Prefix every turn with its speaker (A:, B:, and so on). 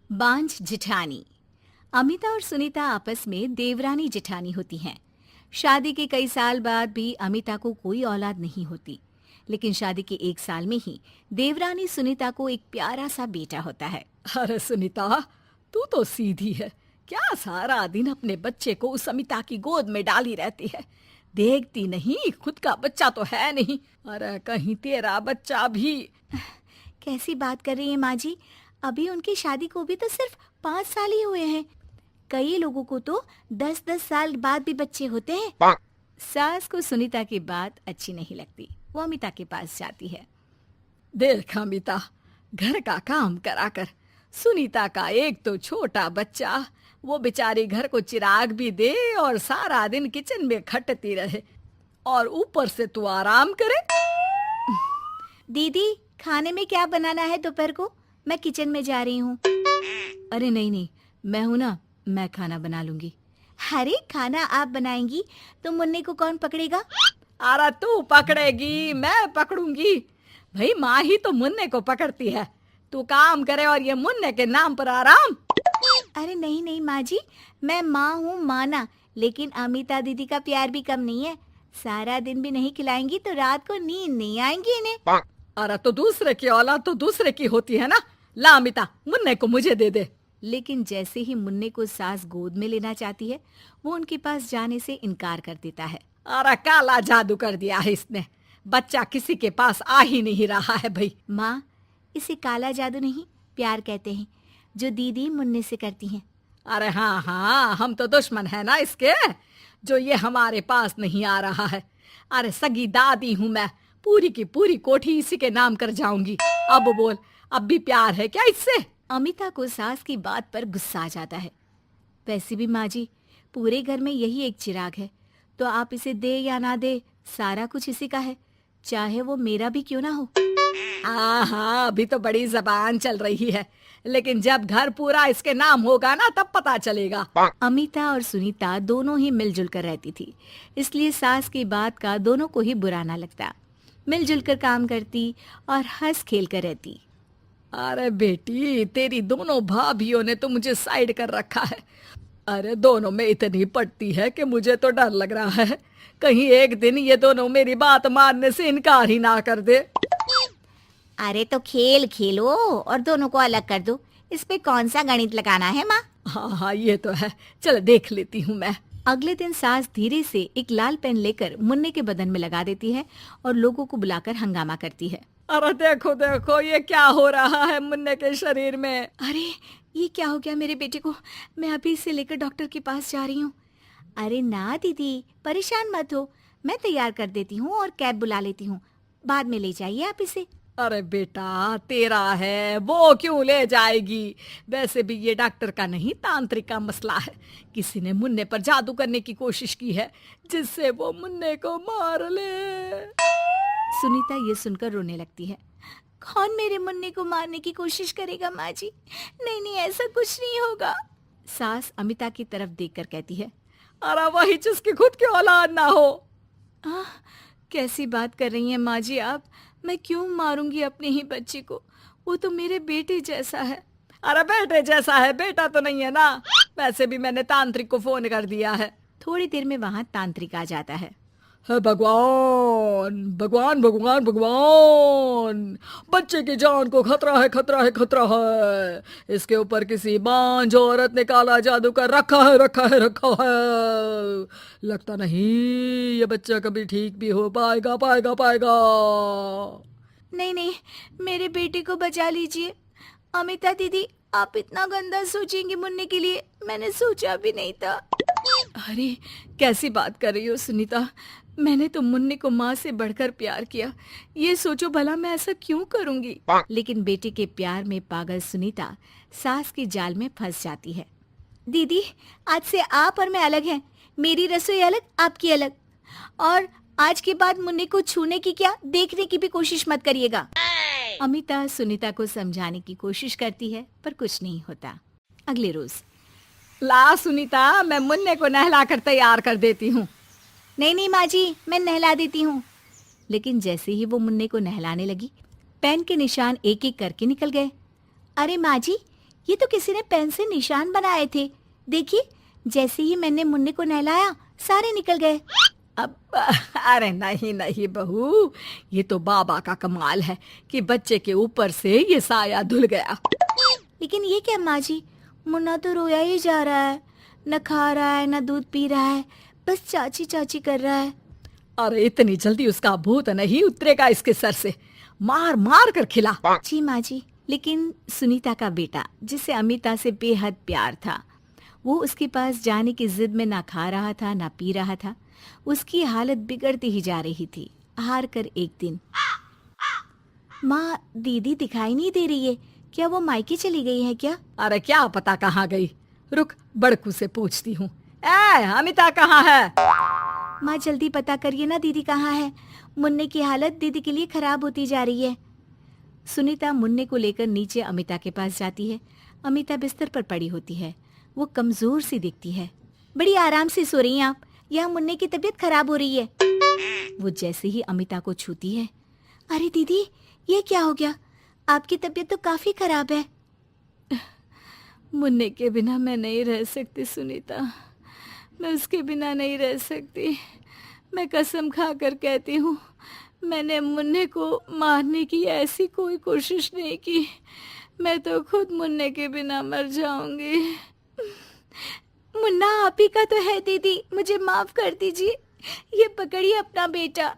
A: बांझ जिठानी। अमिता और सुनीता आपस में देवरानी जिठानी होती हैं। शादी के कई साल बाद भी अमिता को कोई औलाद नहीं होती, लेकिन शादी के 1 साल में ही देवरानी सुनीता को एक प्यारा सा बेटा होता है।
B: अरे सुनीता, तू तो सीधी है। क्या सारा दिन अपने बच्चे को उस अमिता की गोद में डाली रहती है? देखती नहीं, खुद का बच्चा तो है नहीं। अरे कहीं तेरा बच्चा भी।
A: कैसी बात कर रही है माँ जी? अभी उनकी शादी को भी तो सिर्फ 5 साल ही हुए हैं। कई लोगों को तो 10-10 साल बाद भी बच्चे होते हैं। सास को सुनीता की बात अच्छी नहीं लगती। वो अमिता के पास जाती है।
B: देख अमिता, घर का काम करा कर। सुनीता का एक तो छोटा बच्चा, वो बेचारी घर को चिराग भी दे और सारा दिन किचन में खटती रहे, और ऊपर से तू आराम करे।
A: दीदी, खाने में क्या बनाना है दोपहर को? मैं किचन में जा रही हूँ। अरे नहीं नहीं, मैं हूँ ना, मैं खाना बना लूंगी। अरे खाना आप बनाएंगी तो मुन्ने को कौन पकड़ेगा?
B: अरे तू पकड़ेगी, मैं पकड़ूंगी। भाई माँ ही तो मुन्ने को पकड़ती है। तू काम करे और ये मुन्ने के नाम पर आराम।
A: अरे नहीं नहीं माँ जी, मैं माँ हूँ माना, लेकिन अमिता दीदी का प्यार भी कम नहीं है। सारा दिन भी नहीं खिलाएंगी तो रात को नींद नहीं आएंगी इन्हें।
B: अरे तो दूसरे की औलाद तो दूसरे की होती है ना। ला अमिता, मुन्ने को मुझे दे दे।
A: लेकिन जैसे ही मुन्ने को सास गोद में लेना चाहती है, वो उनके पास जाने से इनकार कर देता है।
B: अरे काला जादू कर दिया है इसने। बच्चा किसी के पास आ ही नहीं रहा है भाई।
A: माँ, इसे काला जादू नहीं, प्यार कहते हैं, जो दीदी मुन्ने से करती हैं।
B: अरे हाँ हाँ, हम तो दुश्मन है ना इसके, जो ये हमारे पास नहीं आ रहा है। अरे सगी दादी हूँ मैं, पूरी की पूरी कोठी इसी के नाम कर जाऊंगी। अब बोल, अब भी प्यार है क्या इससे?
A: अमिता को सास की बात पर गुस्सा आ जाता है। वैसे भी माँ जी, पूरे घर में यही एक चिराग है, तो आप इसे दे या ना दे, सारा कुछ इसी का है, चाहे वो मेरा भी क्यों ना हो।
B: हाँ, अभी तो बड़ी जबान चल रही है, लेकिन जब घर पूरा इसके नाम होगा ना, तब पता चलेगा।
A: अमिता और सुनीता दोनों ही मिलजुल कर रहती थी, इसलिए सास की बात का दोनों को ही बुरा ना लगता। मिलजुल कर काम करती और हंस खेल कर रहती।
B: अरे बेटी, तेरी दोनों भाभियों ने तो मुझे साइड कर रखा है। अरे दोनों में इतनी पड़ती है कि मुझे तो डर लग रहा है, कहीं एक दिन ये दोनों मेरी बात मानने से इनकार ही ना कर दे।
A: अरे तो खेल खेलो और दोनों को अलग कर दो, इस पे कौन सा गणित लगाना है माँ?
B: हाँ हाँ, ये तो है, चल देख लेती हूँ मैं।
A: अगले दिन सास धीरे से एक लाल पेन लेकर मुन्ने के बदन में लगा देती है और लोगों को बुलाकर हंगामा करती है।
B: अरे देखो देखो, ये क्या हो रहा है मुन्ने के शरीर में?
A: अरे ये क्या हो गया मेरे बेटे को? मैं अभी इसे लेकर डॉक्टर के पास जा रही हूँ। अरे ना दीदी, परेशान मत हो, मैं तैयार कर देती हूँ और कैब बुला लेती हूँ, बाद में ले जाइए आप इसे।
B: अरे बेटा, तेरा है, वो क्यों ले जाएगी? वैसे भी ये डॉक्टर का नहीं, तांत्रिक का मसला है। किसी ने मुन्ने पर जादू करने की कोशिश की है, जिससे वो मुन्ने को मार ले।
A: सुनीता ये सुनकर रोने लगती है। कौन मेरे मुन्ने को मारने की कोशिश करेगा माँ जी? नहीं नहीं, ऐसा कुछ नहीं होगा। सास अमिता की तरफ देखकर कहती है।
B: अरे वही जिसकी खुद की औलाद ना हो।
A: कैसी बात कर रही हैं माँ जी आप? मैं क्यों मारूंगी अपने ही बच्चे को? वो तो मेरे बेटे जैसा है।
B: अरे बेटे जैसा है, बेटा तो नहीं है ना। वैसे भी मैंने तांत्रिक को फोन कर दिया है।
A: थोड़ी देर में वहाँ तांत्रिक आ जाता है।
B: हे भगवान भगवान भगवान भगवान, बच्चे की जान को खतरा है, खतरा है, खतरा है। इसके ऊपर किसी बांझ औरत ने काला जादू कर रखा है, रखा है, रखा है। लगता नहीं ये बच्चा कभी ठीक भी हो पाएगा, पाएगा, पाएगा।
A: नहीं नहीं, मेरे बेटे को बचा लीजिए। अमिता दीदी, आप इतना गंदा सोचेंगे मुन्ने के लिए, मैंने सोचा भी नहीं था। अरे कैसी बात कर रही हो सुनीता? मैंने तो मुन्ने को माँ से बढ़कर प्यार किया, ये सोचो भला मैं ऐसा क्यों करूंगी? लेकिन बेटे के प्यार में पागल सुनीता सास की जाल में फंस जाती है। दीदी, आज से आप और मैं अलग हैं, मेरी रसोई अलग, आपकी अलग, और आज के बाद मुन्ने को छूने की क्या, देखने की भी कोशिश मत करिएगा। अमिता सुनीता को समझाने की कोशिश करती है, पर कुछ नहीं होता। अगले रोज।
B: ला सुनीता, मैं मुन्ने को नहला कर तैयार कर देती हूँ।
A: नहीं नहीं माँ जी, मैं नहला देती हूँ। लेकिन जैसे ही वो मुन्ने को नहलाने लगी, पेन के निशान एक एक करके निकल गए। अरे माँ जी, ये तो किसी ने पेन से निशान बनाए थे। देखिए, जैसे ही मैंने मुन्ने को नहलाया सारे निकल गए।
B: अब अरे नहीं नहीं बहू, ये तो बाबा का कमाल है कि बच्चे के ऊपर से ये साया धुल गया।
A: लेकिन ये क्या माँ जी, मुन्ना तो रोया ही जा रहा है, न खा रहा है न दूध पी रहा है, बस चाची चाची कर रहा है।
B: अरे इतनी जल्दी उसका भूत नहीं उतरेगा इसके सर से, मार मार कर खिला।
A: जी माँ जी। लेकिन सुनीता का बेटा, जिसे अमिता से बेहद प्यार था, वो उसके पास जाने की जिद में ना खा रहा था ना पी रहा था। उसकी हालत बिगड़ती ही जा रही थी। हार कर एक दिन, माँ दीदी दिखाई नहीं दे रही है, क्या वो मायके चली गई है क्या?
B: अरे क्या पता कहाँ गई, रुक बड़कू से पूछती हूँ। ए अमिता कहाँ है?
A: माँ जल्दी पता करिए ना, दीदी कहाँ है? मुन्ने की हालत दीदी के लिए खराब होती जा रही है। सुनीता मुन्ने को लेकर नीचे अमिता के पास जाती है। अमिता बिस्तर पर पड़ी होती है। वो कमजोर सी दिखती है। बड़ी आराम से सो रही हैं आप, यहाँ मुन्ने की तबीयत खराब हो रही है। वो जैसे ही अमिता को छूती है, अरे दीदी ये क्या हो गया? आपकी तबीयत तो काफी खराब है।
B: मुन्ने के बिना मैं नहीं रह सकती सुनीता, मैं उसके बिना नहीं रह सकती। मैं कसम खा कर कहती हूँ, मैंने मुन्ने को मारने की ऐसी कोई कोशिश नहीं की। मैं तो खुद मुन्ने के बिना मर जाऊंगी।
A: मुन्ना आप ही का तो है दीदी, मुझे माफ कर दीजिए। ये पकड़िए अपना बेटा,